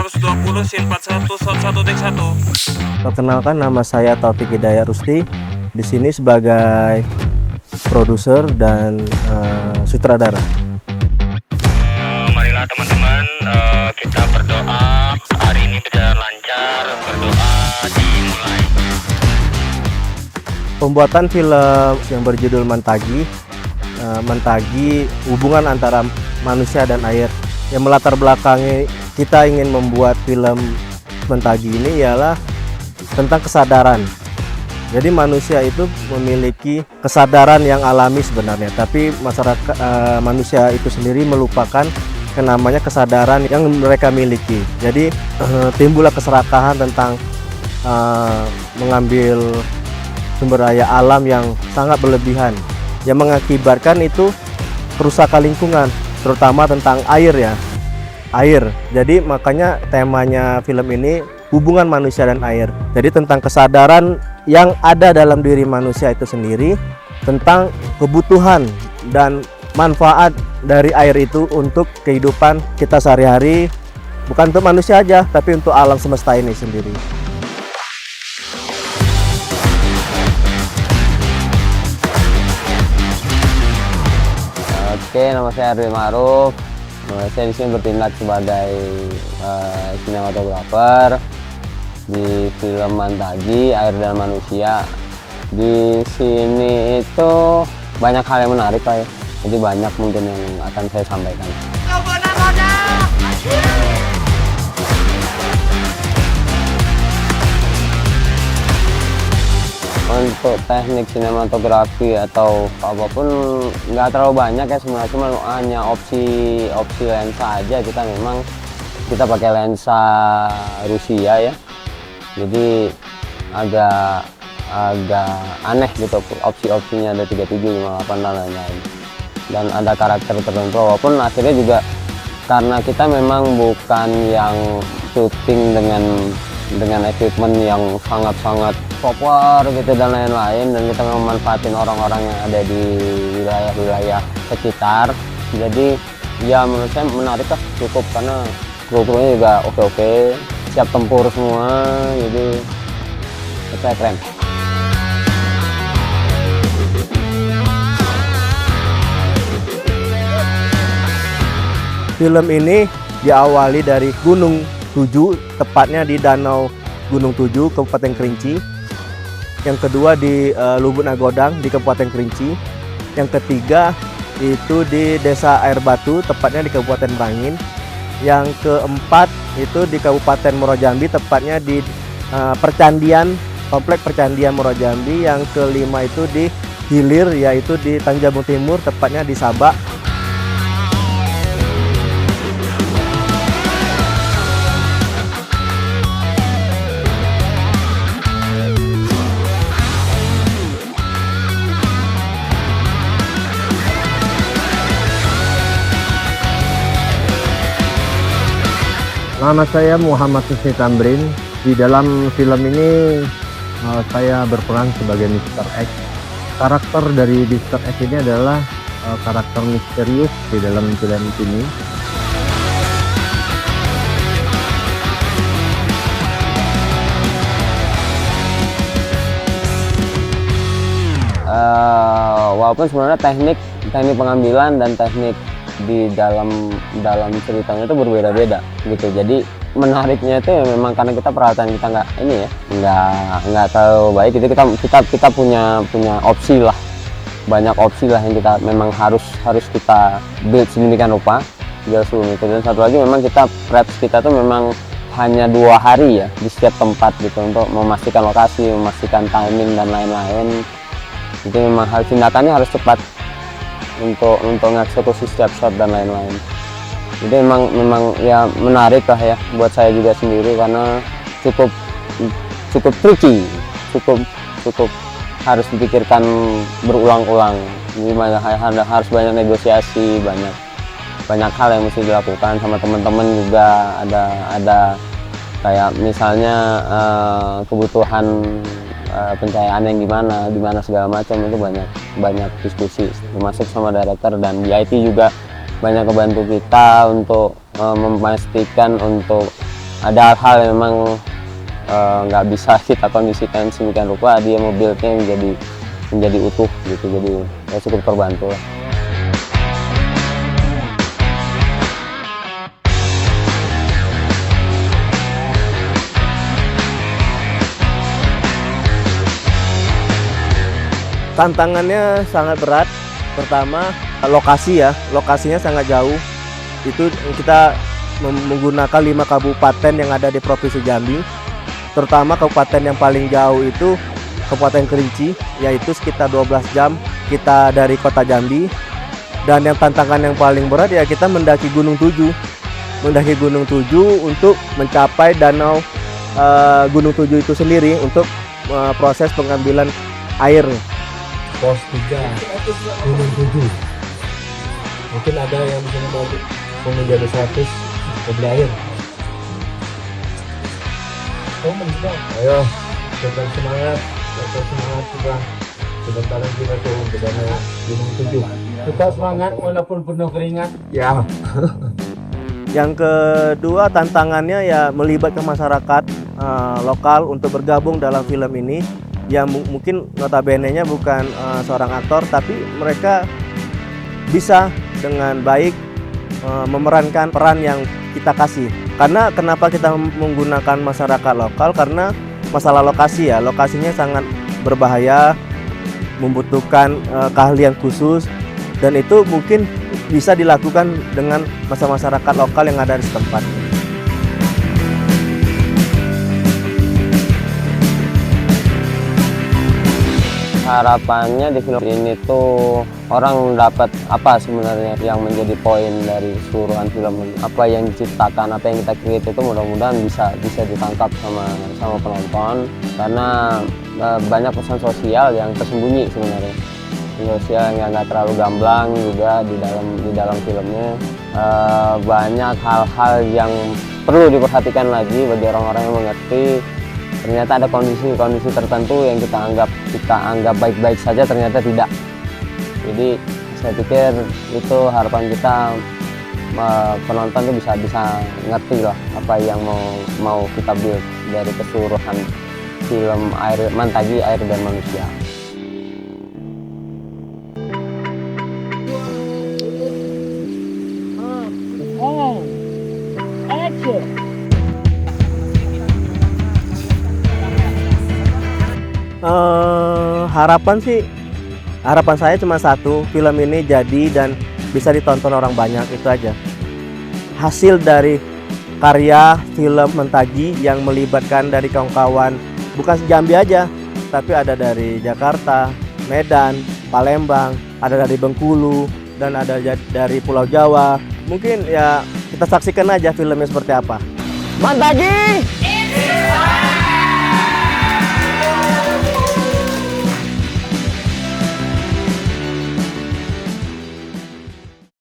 220 scene 41 shot 1 take 1. Perkenalkan, nama saya Taufik Hidayat Rusti. Di sini sebagai produser dan sutradara. Marilah teman-teman, kita berdoa hari ini berjalan lancar. Berdoa dimulai. Pembuatan film yang berjudul Mentagi, hubungan antara manusia dan air. Yang melatar belakangi kita ingin membuat film Mentagi ini ialah tentang kesadaran. Jadi manusia itu memiliki kesadaran yang alami sebenarnya, tapi manusia itu sendiri melupakan yang namanya kesadaran yang mereka miliki. Jadi timbullah keserakahan tentang mengambil sumber daya alam yang sangat berlebihan, yang mengakibatkan itu kerusakan lingkungan, terutama tentang air ya. Air. Jadi makanya temanya film ini hubungan manusia dan air. Jadi tentang kesadaran yang ada dalam diri manusia itu sendiri, tentang kebutuhan dan manfaat dari air itu untuk kehidupan kita sehari-hari, bukan untuk manusia aja, tapi untuk alam semesta ini sendiri. Oke, nama saya Ardi Ma'ruf. Saya di sini bertindak sebagai sinematografer di film Mentagi, Air dan Manusia. Di sini itu banyak hal yang menarik Pak ya. Jadi banyak mungkin yang akan saya sampaikan. Untuk teknik sinematografi atau apapun nggak terlalu banyak ya sebenarnya, cuma hanya opsi lensa aja. Kita pakai lensa Rusia ya, jadi agak aneh gitu opsinya, ada 37, 58 dan lain-lain, dan ada karakter tertentu. Walaupun akhirnya juga karena kita memang bukan yang syuting dengan equipment yang sangat proper gitu dan lain-lain, dan kita memanfaatin orang-orang yang ada di wilayah sekitar. Jadi ya menurut saya menarik lah, cukup, karena kru-krunya juga oke, siap tempur semua, jadi saya keren. Film ini diawali dari Gunung Tujuh, tepatnya di Danau Gunung Tujuh, Kabupaten Kerinci. Yang kedua di Lubuk Nagodang di Kabupaten Kerinci. Yang ketiga itu di Desa Air Batu, tepatnya di Kabupaten Bangin. Yang keempat itu di Kabupaten Muarajambi, tepatnya di Komplek Percandian Muarajambi. Yang kelima itu di Hilir, yaitu di Tanjung Timur, tepatnya di Sabak. Nama saya Muhammad Husni Tamrin. Di dalam film ini saya berperan sebagai Mr. X. Karakter dari Mr. X ini adalah karakter misterius di dalam film ini. Walaupun sebenarnya teknik pengambilan dan teknik di dalam ceritanya itu berbeda-beda gitu. Jadi menariknya itu ya memang karena kita peralatan kita nggak terlalu baik, jadi kita punya opsi lah, banyak opsi lah yang kita memang harus kita build sedemikian rupa biar seluruh itu. Dan satu lagi memang kita tuh memang hanya 2 hari ya di setiap tempat gitu, untuk memastikan lokasi, memastikan timing dan lain-lain. Jadi memang tindakannya harus cepat untuk ngeksekusi setiap shot dan lain-lain. Jadi memang ya menarik lah ya buat saya juga sendiri, karena cukup tricky, cukup harus dipikirkan berulang-ulang. Gimana harus banyak negosiasi, banyak hal yang mesti dilakukan sama teman-teman juga. Ada kayak misalnya kebutuhan pencahayaan yang gimana segala macam, itu banyak diskusi, termasuk sama director dan di IT juga banyak kebantu kita untuk memastikan untuk ada hal-hal yang memang nggak bisa kita kondisikan sedemikian rupa, dia mobilnya menjadi utuh gitu, jadi ya cukup terbantu lah. Tantangannya sangat berat. Pertama, lokasi ya, lokasinya sangat jauh. Itu kita menggunakan 5 kabupaten yang ada di Provinsi Jambi. Terutama kabupaten yang paling jauh itu Kabupaten Kerinci, yaitu sekitar 12 jam kita dari kota Jambi. Dan yang tantangan yang paling berat ya kita mendaki Gunung Tujuh. Mendaki Gunung Tujuh untuk mencapai danau Gunung Tujuh itu sendiri untuk proses pengambilan air. Pos 3 Gunung 7. Mungkin ada yang bisa menjadi 100 beli air. Oh mencoba. Ayo, tetap semangat kita. Sebentar lagi kita turun ke danau Gunung 7. Tetap semangat walaupun penuh keringat. Ya. Yang kedua tantangannya ya melibatkan masyarakat lokal untuk bergabung dalam film ini. Yang mungkin notabene-nya bukan seorang aktor, tapi mereka bisa dengan baik memerankan peran yang kita kasih. Karena kenapa kita menggunakan masyarakat lokal? Karena masalah lokasi ya, lokasinya sangat berbahaya, membutuhkan keahlian khusus, dan itu mungkin bisa dilakukan dengan masyarakat lokal yang ada di setempat. Harapannya di film ini tuh orang dapat apa sebenarnya yang menjadi poin dari keseluruhan film ini. Apa yang diciptakan, apa yang kita create itu mudah-mudahan bisa ditangkap sama penonton, karena banyak pesan sosial yang tersembunyi sebenarnya. Sosial yang nggak terlalu gamblang juga di dalam filmnya. Banyak hal-hal yang perlu diperhatikan lagi bagi orang-orang yang mengerti. Ternyata ada kondisi-kondisi tertentu yang kita anggap baik-baik saja, ternyata tidak. Jadi saya pikir itu harapan kita, penonton itu bisa ngerti lah apa yang mau kita build dari keseluruhan film Mantagi Air dan Manusia. Harapan saya cuma satu, film ini jadi dan bisa ditonton orang banyak, itu aja. Hasil dari karya film Mantagi yang melibatkan dari kawan-kawan bukan Jambi aja, tapi ada dari Jakarta, Medan, Palembang, ada dari Bengkulu, dan ada dari Pulau Jawa. Mungkin ya kita saksikan aja filmnya seperti apa. Mantagi!